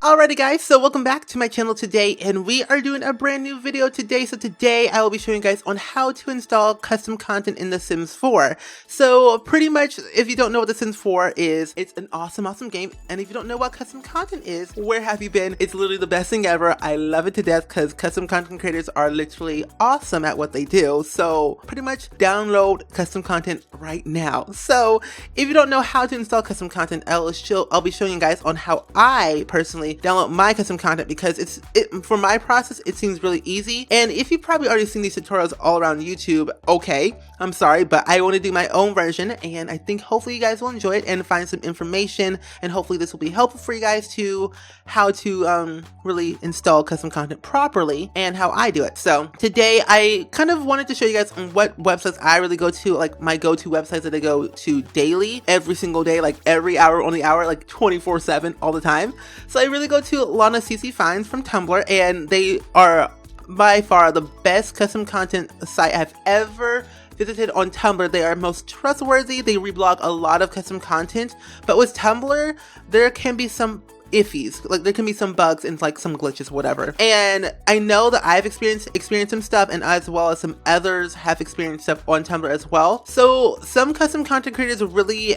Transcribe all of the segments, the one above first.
Alrighty guys, so welcome back to my channel today, and we are doing a brand new video today. So today I will be showing you guys on how to install custom content in The Sims 4. So pretty much, if you don't know what The Sims 4 is, it's an awesome game. And if you don't know what custom content is, where have you been? It's literally the best thing ever. I love it to death because custom content creators are literally awesome at what they do. So pretty much download custom content right now. So if you don't know how to install custom content, I'll be showing you guys on how I personally download my custom content, because for my process it seems really easy. And if you've probably already seen these tutorials all around YouTube, okay, I'm sorry, but I want to do my own version, and I think hopefully you guys will enjoy it and find some information, and hopefully this will be helpful for you guys to how to really install custom content properly and how I do it. So today I kind of wanted to show you guys on what websites I really go to, like my go-to websites that I go to daily, every single day, like every hour on the hour, like 24/7 all the time. So I really go to LANA CC Finds from Tumblr, and they are by far the best custom content site I've ever visited on Tumblr. They are most trustworthy. They reblog a lot of custom content, but with Tumblr there can be some iffies, like there can be some bugs and like some glitches, whatever. And I know that I've experienced some stuff, and as well as some others have experienced stuff on Tumblr as well. So some custom content creators really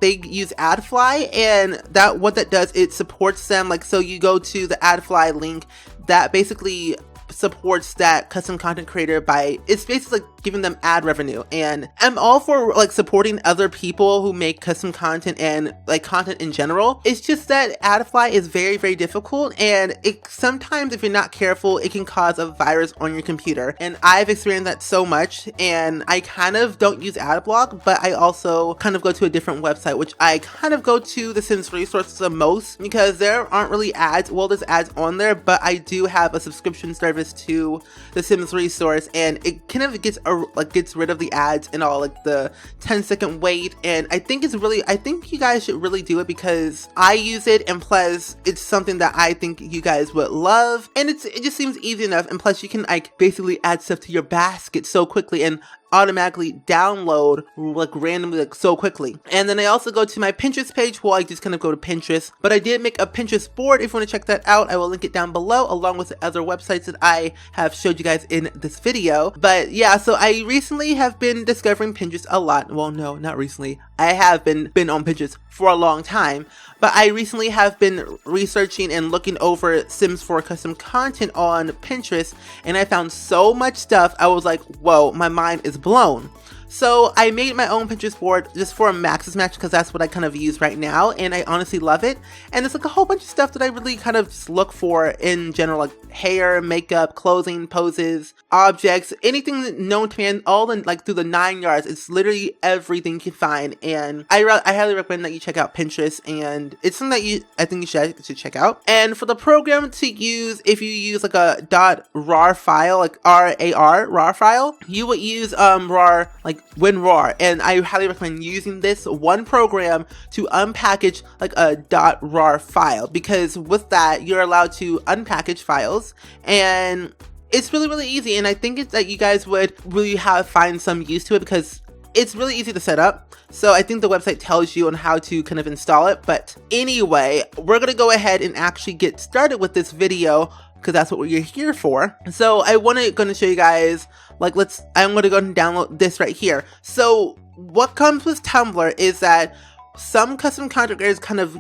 they use AdFly, and what that does, it supports them. Like, so you go to the AdFly link that basically supports that custom content creator by, it's basically like giving them ad revenue. And I'm all for like supporting other people who make custom content and like content in general. It's just that AdFly is very difficult, and it sometimes, if you're not careful, it can cause a virus on your computer. And I've experienced that so much, and I kind of don't use AdBlock, but I also kind of go to a different website, which I kind of go to the Sims resources the most, because there aren't really ads. Well, there's ads on there, but I do have a subscription service to the Sims resource, and it kind of gets rid of the ads and all, like the 10-second wait. And I think you guys should really do it, because I use it, and plus it's something that I think you guys would love, and it just seems easy enough. And plus you can like basically add stuff to your basket so quickly and automatically download like randomly, like so quickly. And then I also go to my Pinterest page. Well, I just kind of go to Pinterest, but I did make a Pinterest board. If you want to check that out, I will link it down below, along with the other websites that I have showed you guys in this video. But yeah, so I recently have been discovering Pinterest a lot. Well, no, not recently. I have been on Pinterest for a long time, but I recently have been researching and looking over Sims 4 custom content on Pinterest, and I found so much stuff. I was like, whoa, my mind is blown. So I made my own Pinterest board just for a Maxis match, because that's what I kind of use right now, and I honestly love it. And there's like a whole bunch of stuff that I really kind of just look for in general, like hair, makeup, clothing, poses, objects, anything known to man, all in like through the 9 yards. It's literally everything you can find, and I highly recommend that you check out Pinterest, and it's something that I think you should check out. And for the program to use, if you use like a .rar file, like RAR file, you would use RAR, like WinRAR, and I highly recommend using this one program to unpackage like a .rar file, because with that you're allowed to unpackage files, and it's really easy. And I think it's that you guys would really find some use to it, because it's really easy to set up. So I think the website tells you on how to kind of install it. But anyway, we're gonna go ahead and actually get started with this video, because that's what you're here for. So I gonna show you guys, like, I'm gonna go and download this right here. So what comes with Tumblr is that some custom content creators kind of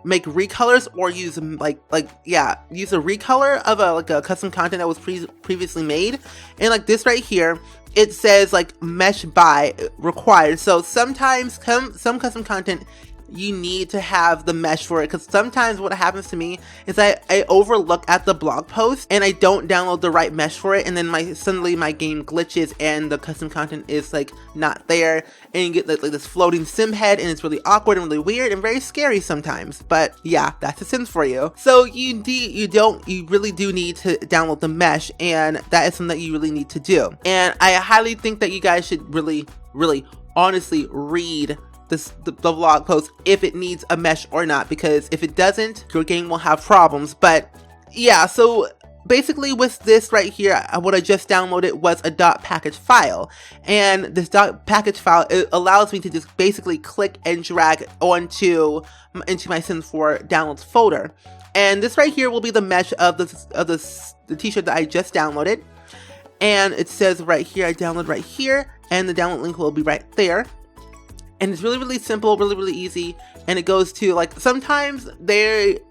make recolors, or use use a recolor of a custom content that was previously made. And like this right here, it says like mesh by required. So sometimes some custom content you need to have the mesh for it, because sometimes what happens to me is I overlook at the blog post and I don't download the right mesh for it, and then suddenly my game glitches and the custom content is like not there, and you get like this floating sim head, and it's really awkward and really weird and very scary sometimes. But yeah, that's The Sims for you. So you really do need to download the mesh, and that is something that you really need to do. And I highly think that you guys should really honestly read the blog post if it needs a mesh or not, because if it doesn't, your game will have problems. But yeah, so basically with this right here, what I just downloaded was a .package file, and this .package file, it allows me to just basically click and drag into my Sims 4 downloads folder. And this right here will be the mesh of the t-shirt that I just downloaded. And it says right here, I download right here, and the download link will be right there. And it's really, really simple, really, really easy. And it goes to, like, sometimes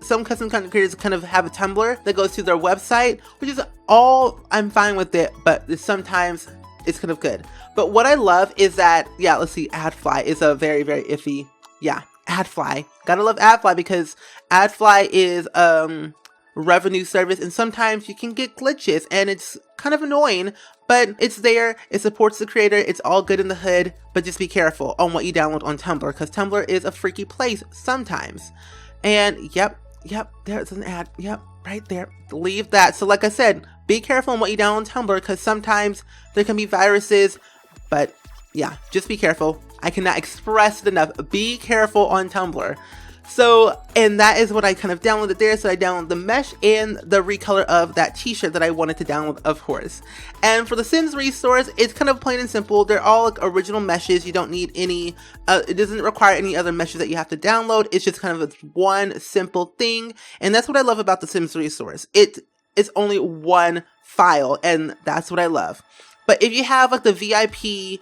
some custom content creators kind of have a Tumblr that goes to their website, which is all, I'm fine with it, but sometimes it's kind of good. But what I love is that, yeah, let's see, AdFly is a very, very iffy, yeah, AdFly. Gotta love AdFly because AdFly is revenue service, and sometimes you can get glitches, and it's kind of annoying, but it's there, it supports the creator, it's all good in the hood, but just be careful on what you download on Tumblr, because Tumblr is a freaky place sometimes. And yep, there's an ad, yep, right there, leave that. So like I said, be careful on what you download on Tumblr, because sometimes there can be viruses, but yeah, just be careful. I cannot express it enough, be careful on Tumblr. So, and that is what I kind of downloaded there. So I downloaded the mesh and the recolor of that t-shirt that I wanted to download, of course. And for the Sims resource, it's kind of plain and simple. They're all like original meshes. You don't need any, it doesn't require any other meshes that you have to download. It's just kind of one simple thing. And that's what I love about the Sims resource. It is only one file, and that's what I love. But if you have like the VIP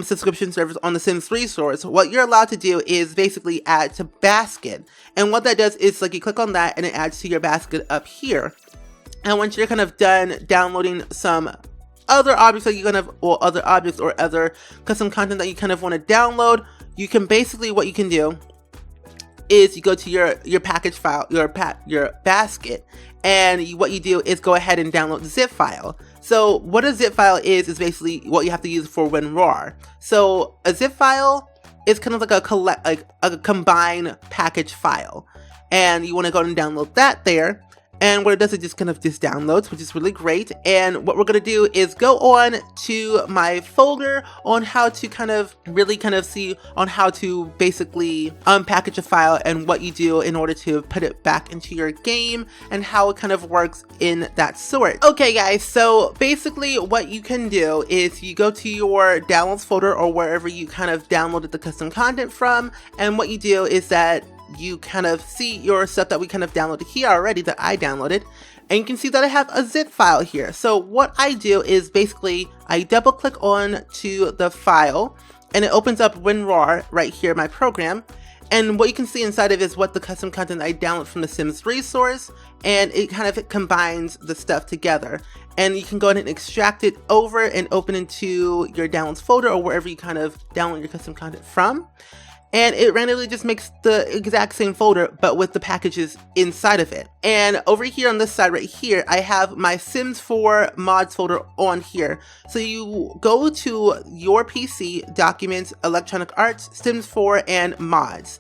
subscription service on the Sims resource, what you're allowed to do is basically add to basket. And what that does is, like, you click on that and it adds to your basket up here. And once you're kind of done downloading some other objects that you kind of, or other objects or other custom content that you kind of want to download, you can basically, what you can do is you go to your package file, your basket, and what you do is go ahead and download the zip file. So what a zip file is basically what you have to use for WinRAR. So a zip file is kind of like a combined package file, and you want to go and download that there. And what it does is just downloads, which is really great. And what we're going to do is go on to my folder on how to really see on how to basically unpackage a file and what you do in order to put it back into your game and how it kind of works in that sort. Okay guys, so basically what you can do is you go to your downloads folder or wherever you kind of downloaded the custom content from, and what you do is that you kind of see your stuff that we kind of downloaded here already, that I downloaded, and you can see that I have a zip file here. So what I do is basically I double click on to the file and it opens up WinRAR right here, my program, and what you can see inside of it is what the custom content I download from the Sims resource, and it kind of combines the stuff together. And you can go ahead and extract it over and open into your downloads folder or wherever you kind of download your custom content from. And it randomly just makes the exact same folder, but with the packages inside of it. And over here on this side right here, I have my Sims 4 mods folder on here. So you go to your PC, Documents, Electronic Arts, Sims 4, and Mods.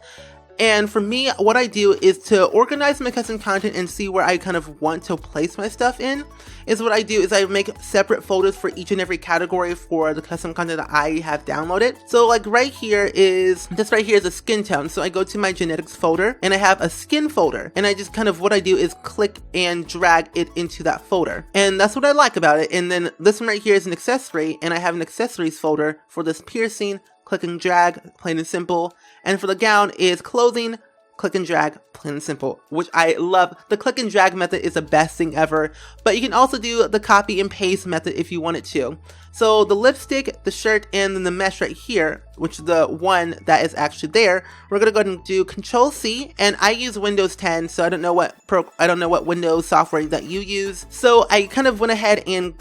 And for me, what I do is to organize my custom content and see where I kind of want to place my stuff in. Is what I do is I make separate folders for each and every category for the custom content that I have downloaded. So like right here is, this right here is a skin tone. So I go to my genetics folder and I have a skin folder. And I just what I do is click and drag it into that folder. And that's what I like about it. And then this one right here is an accessory, and I have an accessories folder for this piercing. Click and drag, plain and simple. And for the gown is clothing, click and drag, plain and simple, which I love. The click and drag method is the best thing ever, but you can also do the copy and paste method if you wanted to. So the lipstick, the shirt, and then the mesh right here, which is the one that is actually there, we're gonna go ahead and do Control C, and I use Windows 10, so I don't know what Windows software that you use. So I kind of went ahead and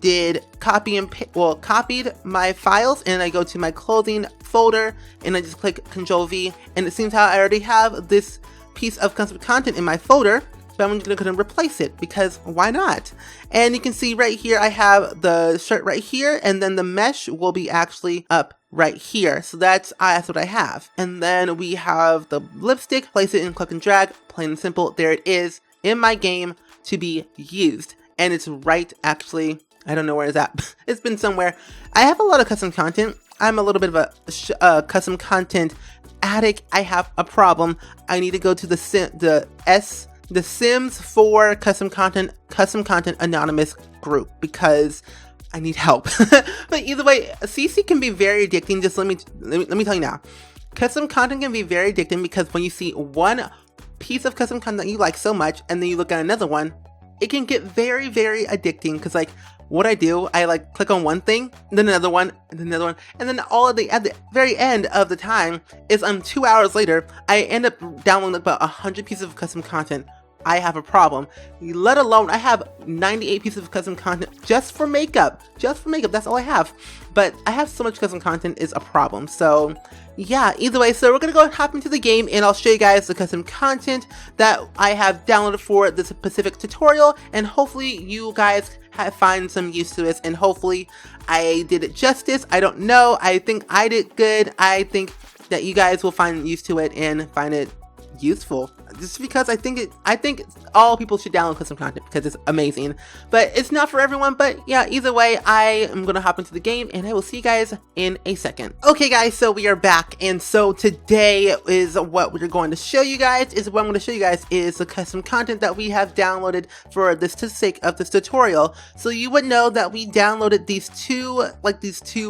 did copy and copied my files, and I go to my clothing folder, and I just click Control V, and it seems how I already have this piece of custom content in my folder. But I'm going to replace it because why not? And you can see right here, I have the shirt right here, and then the mesh will be actually up right here. So that's what I have. And then we have the lipstick, place it in click and drag, plain and simple. There it is in my game to be used. And it's right, actually, I don't know where it's at. It's been somewhere. I have a lot of custom content. I'm a little bit of a custom content addict. I have a problem. I need to go to the the Sims 4 custom content anonymous group because I need help. But either way, CC can be very addicting. Just let me tell you now. Custom content can be very addicting because when you see one piece of custom content that you like so much and then you look at another one, it can get very, very addicting because like what I do, I like click on one thing, then another one, and then another one, and then at the very end of the time is 2 hours later, I end up downloading about 100 pieces of custom content. I have a problem. Let alone, I have 98 pieces of custom content just for makeup. Just for makeup, that's all I have. But I have so much custom content is a problem. So yeah, either way, so we're gonna go hop into the game and I'll show you guys the custom content that I have downloaded for this specific tutorial, and hopefully you guys find some use to this, and hopefully I did it justice. I don't know. I think I did good. I think that you guys will find use to it and find it useful, just because I think all people should download custom content because it's amazing, but it's not for everyone. But yeah, either way, I am gonna hop into the game and I will see you guys in a second. Okay guys, so we are back, and so today is what we're going to show you guys is the custom content that we have downloaded for this sake of this tutorial. So you would know that we downloaded these two,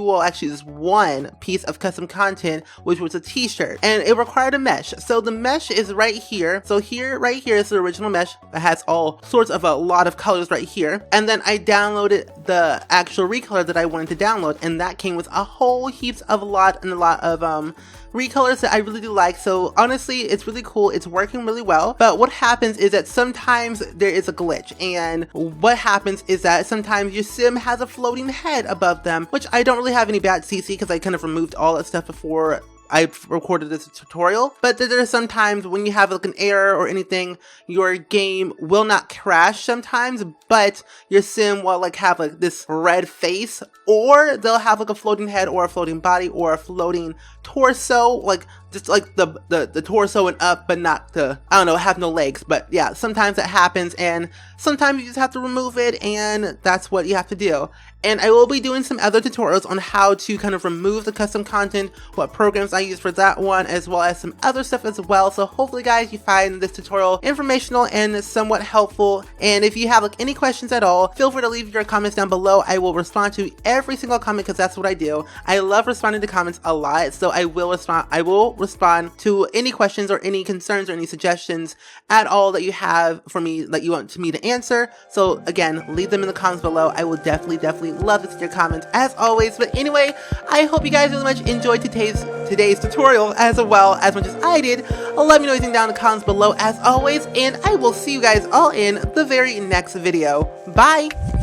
well actually this one piece of custom content, which was a t-shirt, and it required a mesh. So the mesh is right here. So right here is the original mesh that has all sorts of a lot of colors right here. And then I downloaded the actual recolor that I wanted to download, and that came with a whole heaps of a lot of recolors that I really do like. So honestly, it's really cool. It's working really well. But what happens is that sometimes there is a glitch, and what happens is that sometimes your sim has a floating head above them, which I don't really have any bad CC because I kind of removed all that stuff before I recorded this tutorial. But there are some times when you have like an error or anything, your game will not crash sometimes, but your sim will like have like this red face, or they'll have like a floating head or a floating body or a floating torso, like just like the torso and up, but not the, I don't know, have no legs. But yeah, sometimes that happens, and sometimes you just have to remove it, and that's what you have to do. And I will be doing some other tutorials on how to kind of remove the custom content, what programs I use for that one, as well as some other stuff as well. So hopefully guys, you find this tutorial informational and somewhat helpful. And if you have like any questions at all, feel free to leave your comments down below. I will respond to every single comment because that's what I do. I love responding to comments a lot, so I will respond to any questions or any concerns or any suggestions at all that you have for me that you want me to answer. So again, leave them in the comments below. I will definitely love to see your comments as always. But anyway, I hope you guys really much enjoyed today's tutorial as well as much as I did. Let me know anything down in the comments below as always, and I will see you guys all in the very next video. Bye!